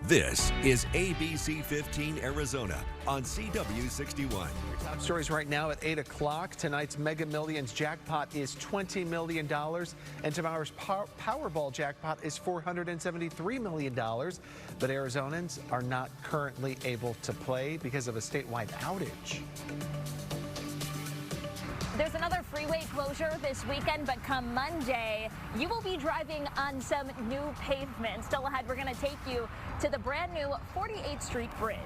This is ABC 15 Arizona on CW 61. Top stories right now at 8 o'clock. Tonight's Mega Millions jackpot is $20 million, and tomorrow's Powerball jackpot is $473 million. But Arizonans are not currently able to play because of a statewide outage. There's another freeway closure this weekend, but come Monday, you will be driving on some new pavement. Still ahead, we're going to take you to the brand new 48th Street Bridge.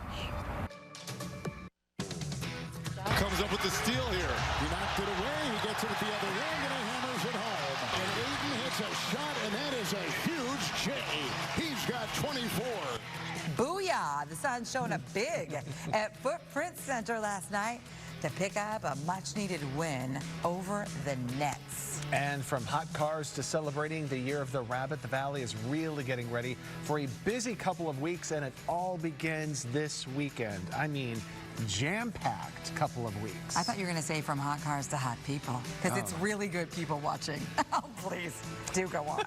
Comes up with the steal here. He knocked it away. He gets it at the other wing, and he hammers it home. And Aiden hits a shot, and that is a huge J. He's got 24. Booyah! The Suns showing up big at Footprint Center last night to pick up a much-needed win over the Nets. And from hot cars to celebrating the Year of the Rabbit, the Valley is really getting ready for a busy couple of weeks, and it all begins this weekend. I mean, jam-packed couple of weeks. I thought you were going to say from hot cars to hot people, because it's really good people watching. Oh, please, do go on.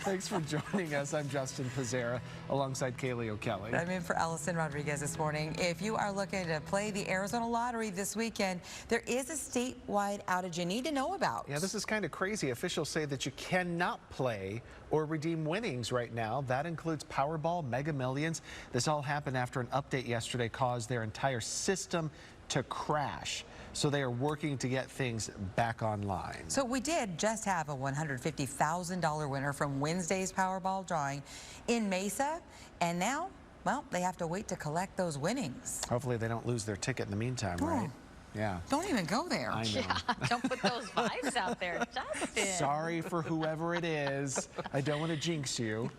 Thanks for joining us. I'm Justin Pizzera, alongside Kaylee O'Kelly. I'm in for Ellison Rodriguez this morning. If you are looking to play the Arizona Lottery this weekend, there is a statewide outage you need to know about. Yeah, this is kind of crazy. Officials say that you cannot play or redeem winnings right now. That includes Powerball, Mega Millions. This all happened after an update yesterday caused their entire system to crash. So they are working to get things back online. So we did just have a $150,000 winner from Wednesday's Powerball drawing in Mesa, and now, well, they have to wait to collect those winnings. Hopefully they don't lose their ticket in the meantime, right? Yeah. Don't even go there. I know. Yeah, don't put those vibes out there, Justin. Sorry for whoever it is. I don't want to jinx you.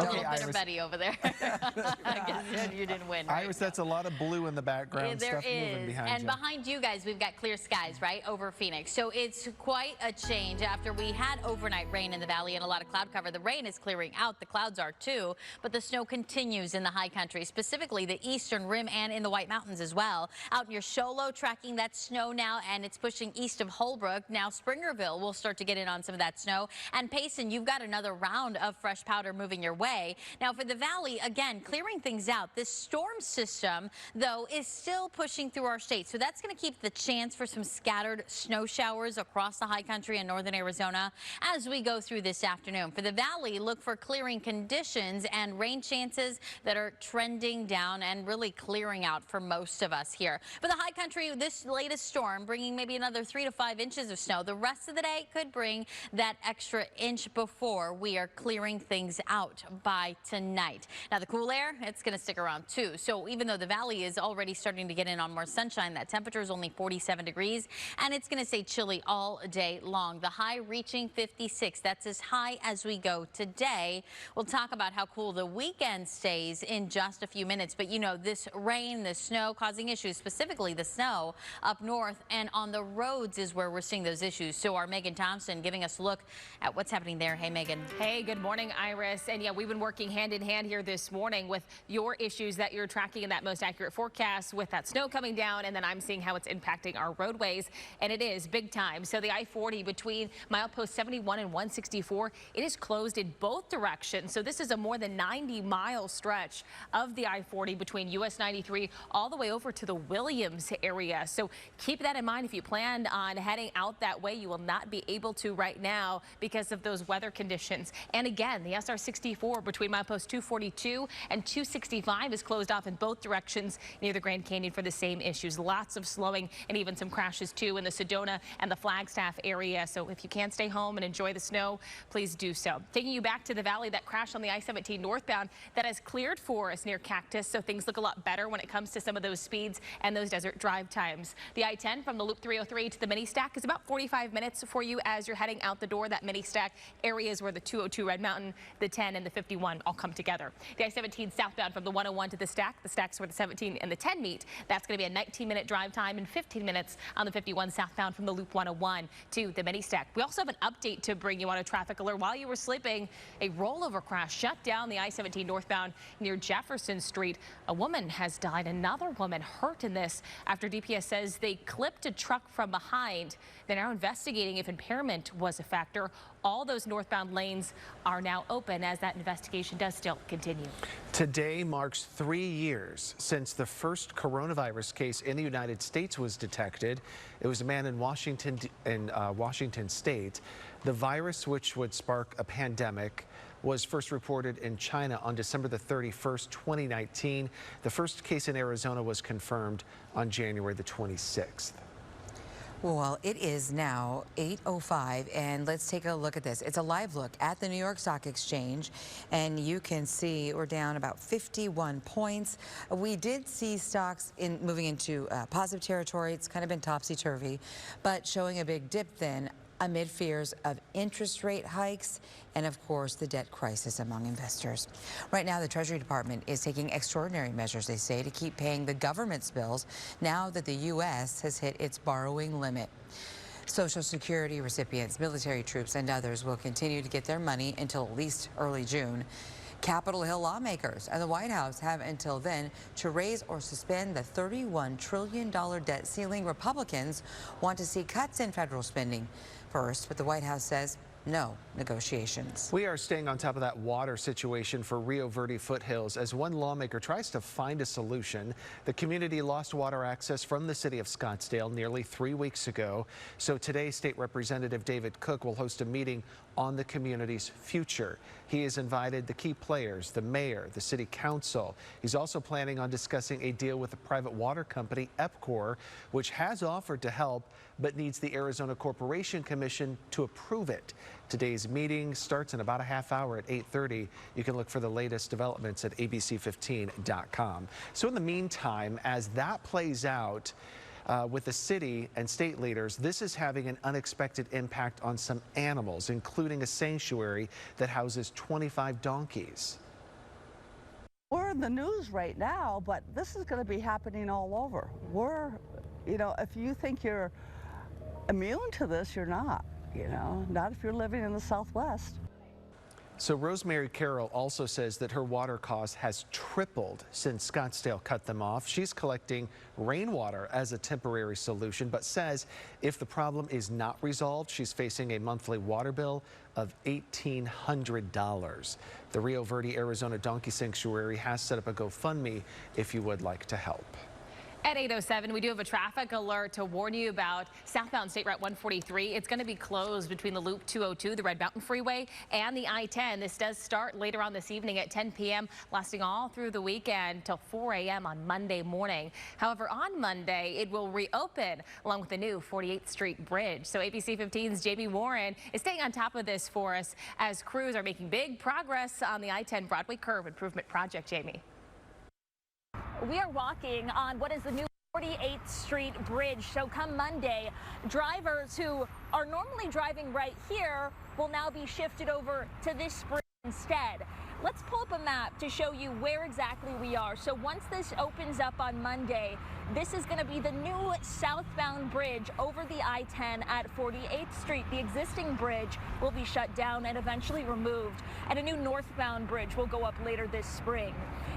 Okay, Iris. Betty over there. I guess you didn't win, right? Iris, that's a lot of blue in the background. There stuff moving is. behind And you. behind you guys, we've got clear skies, right, over Phoenix. So it's quite a change after we had overnight rain in the valley and a lot of cloud cover. The rain is clearing out. The clouds are too, but the snow continues in the high country, specifically the eastern rim and in the White Mountains as well. Out near Show Low, tracking that snow now, and it's pushing east of Holbrook. Now Springerville will start to get in on some of that snow. And Payson, you've got another round of fresh powder moving your way. Now for the valley, again, clearing things out. This storm system, though, is still pushing through our state. So that's going to keep the chance for some scattered snow showers across the high country in northern Arizona as we go through this afternoon. For the valley, look for clearing conditions and rain chances that are trending down and really clearing out for most of us here. For the high country, this latest storm bringing maybe another 3 to 5 inches of snow. The rest of the day could bring that extra inch before we are clearing things out by tonight. Now the cool air, it's going to stick around too. So even though the valley is already starting to get in on more sunshine, that temperature is only 47 degrees and it's going to stay chilly all day long. The high reaching 56. That's as high as we go today. We'll talk about how cool the weekend stays in just a few minutes. But you know, this rain, the snow causing issues, specifically the snow up north and on the roads is where we're seeing those issues. So our Megan Thompson giving us a look at what's happening there. Hey, Megan. Hey, good morning, Iris. And yeah, we've been working hand in hand here this morning with your issues that you're tracking in that most accurate forecast with that snow coming down, and then I'm seeing how it's impacting our roadways, and it is big time. So the I-40 between milepost 71 and 164, it is closed in both directions. So this is a more than 90-mile stretch of the I-40 between US 93 all the way over to the Williams area. So keep that in mind if you plan on heading out that way. You will not be able to right now because of those weather conditions. And again, the SR 64 between milepost 242 and 265 is closed off in both directions near the Grand Canyon for the same issues. Lots of slowing and even some crashes too in the Sedona and the Flagstaff area. So if you can stay home and enjoy the snow, please do so. Taking you back to the valley, that crash on the I-17 northbound that has cleared for us near Cactus. So things look a lot better when it comes to some of those speeds and those desert drive times. The I-10 from the Loop 303 to the mini stack is about 45 minutes for you as you're heading out the door. That mini stack areas where the 202 Red Mountain, the 10 and the 51 all come together. The I-17 southbound from the 101 to the stack's where the 17 and the 10 meet. That's going to be a 19-minute drive time and 15 minutes on the 51 southbound from the Loop 101 to the mini stack. We also have an update to bring you on a traffic alert. While you were sleeping, a rollover crash shut down the I-17 northbound near Jefferson Street. A woman has died. Another woman hurt in this after DPS says they clipped a truck from behind. They're now investigating if impairment was a factor all those northbound lanes are now open as that investigation does still continue. Today marks 3 years since the first coronavirus case in the United States was detected. It was a man in Washington State. The virus, which would spark a pandemic, was first reported in China on December the 31st, 2019. The first case in Arizona was confirmed on January the 26th. Well, it is now 8:05, and let's take a look at this. It's a live look at the New York Stock Exchange, and you can see we're down about 51 points. We did see stocks moving into positive territory. It's kind of been topsy-turvy, but showing a big dip then amid fears of interest rate hikes and, of course, the debt crisis among investors. Right now, the Treasury Department is taking extraordinary measures, they say, to keep paying the government's bills now that the U.S. has hit its borrowing limit. Social Security recipients, military troops, and others will continue to get their money until at least early June. Capitol Hill lawmakers and the White House have until then to raise or suspend the $31 trillion debt ceiling. Republicans want to see cuts in federal spending first, but the White House says no negotiations. We are staying on top of that water situation for Rio Verde foothills as one lawmaker tries to find a solution. The community lost water access from the city of Scottsdale nearly 3 weeks ago. So today, State Representative David Cook will host a meeting on the community's future. He has invited the key players, the mayor, the city council. He's also planning on discussing a deal with the private water company, EPCOR, which has offered to help but needs the Arizona Corporation Commission to approve it. Today's meeting starts in about a half hour at 8:30. You can look for the latest developments at abc15.com. So in the meantime, as that plays out, with the city and state leaders, this is having an unexpected impact on some animals, including a sanctuary that houses 25 donkeys. We're in the news right now, but this is going to be happening all over. If you think you're immune to this, you're not, not if you're living in the Southwest. So Rosemary Carroll also says that her water cost has tripled since Scottsdale cut them off. She's collecting rainwater as a temporary solution, but says if the problem is not resolved, she's facing a monthly water bill of $1,800. The Rio Verde, Arizona Donkey Sanctuary has set up a GoFundMe if you would like to help. At 8:07, we do have a traffic alert to warn you about southbound State Route 143. It's going to be closed between the Loop 202, the Red Mountain Freeway, and the I-10. This does start later on this evening at 10 p.m., lasting all through the weekend till 4 a.m. on Monday morning. However, on Monday, it will reopen along with the new 48th Street Bridge. So ABC 15's Jamie Warren is staying on top of this for us as crews are making big progress on the I-10 Broadway Curve Improvement Project. Jamie. We are walking on what is the new 48th Street Bridge. So come Monday, drivers who are normally driving right here will now be shifted over to this bridge instead. Let's pull up a map to show you where exactly we are. So once this opens up on Monday, this is going to be the new southbound bridge over the I-10 at 48th Street. The existing bridge will be shut down and eventually removed, and a new northbound bridge will go up later this spring.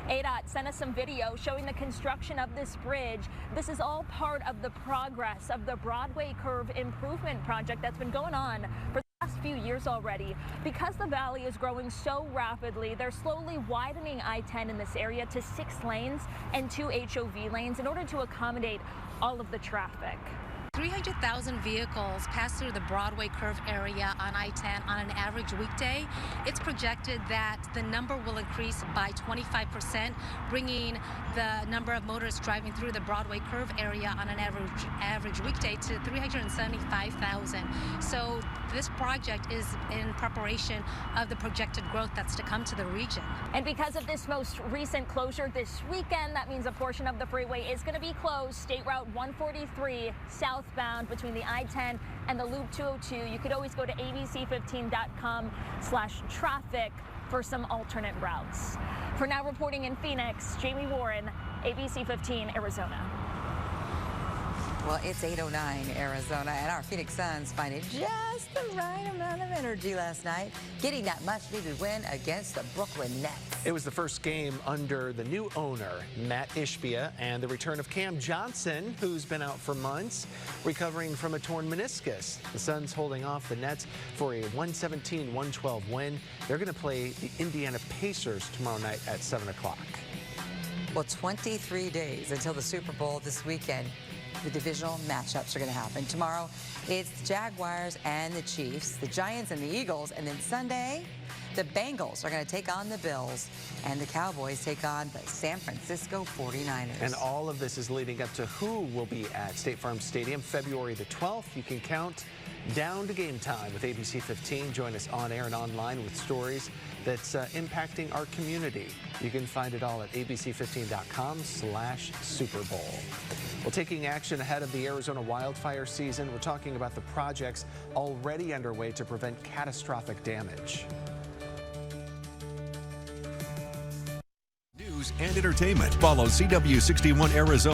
ADOT sent us some video showing the construction of this bridge. This is all part of the progress of the Broadway Curve Improvement Project that's been going on for the last few years already. Because the valley is growing so rapidly, they're slowly widening I-10 in this area to 6 lanes and 2 HOV lanes in order to accommodate all of the traffic. 300,000 vehicles pass through the Broadway Curve area on I-10 on an average weekday. It's projected that the number will increase by 25%, bringing the number of motorists driving through the Broadway Curve area on an average weekday to 375,000. So this project is in preparation of the projected growth that's to come to the region. And because of this most recent closure this weekend, that means a portion of the freeway is going to be closed. State Route 143 southbound between the I-10 and the Loop 202. You could always go to abc15.com/traffic for some alternate routes. For now, reporting in Phoenix, Jamie Warren, ABC 15, Arizona. Well, it's 8:09 Arizona, and our Phoenix Suns finding just the right amount of energy last night, getting that much-needed win against the Brooklyn Nets. It was the first game under the new owner, Matt Ishbia, and the return of Cam Johnson, who's been out for months, recovering from a torn meniscus. The Suns holding off the Nets for a 117-112 win. They're going to play the Indiana Pacers tomorrow night at 7 o'clock. Well, 23 days until the Super Bowl this weekend. The divisional matchups are going to happen. Tomorrow, it's the Jaguars and the Chiefs, the Giants and the Eagles, and then Sunday, the Bengals are going to take on the Bills, and the Cowboys take on the San Francisco 49ers. And all of this is leading up to who will be at State Farm Stadium February the 12th. You can count down to game time with ABC 15. Join us on air and online with stories that's impacting our community. You can find it all at abc15.com/Super Bowl. Well, taking action ahead of the Arizona wildfire season, we're talking about the projects already underway to prevent catastrophic damage. News and entertainment. Follow CW61 Arizona.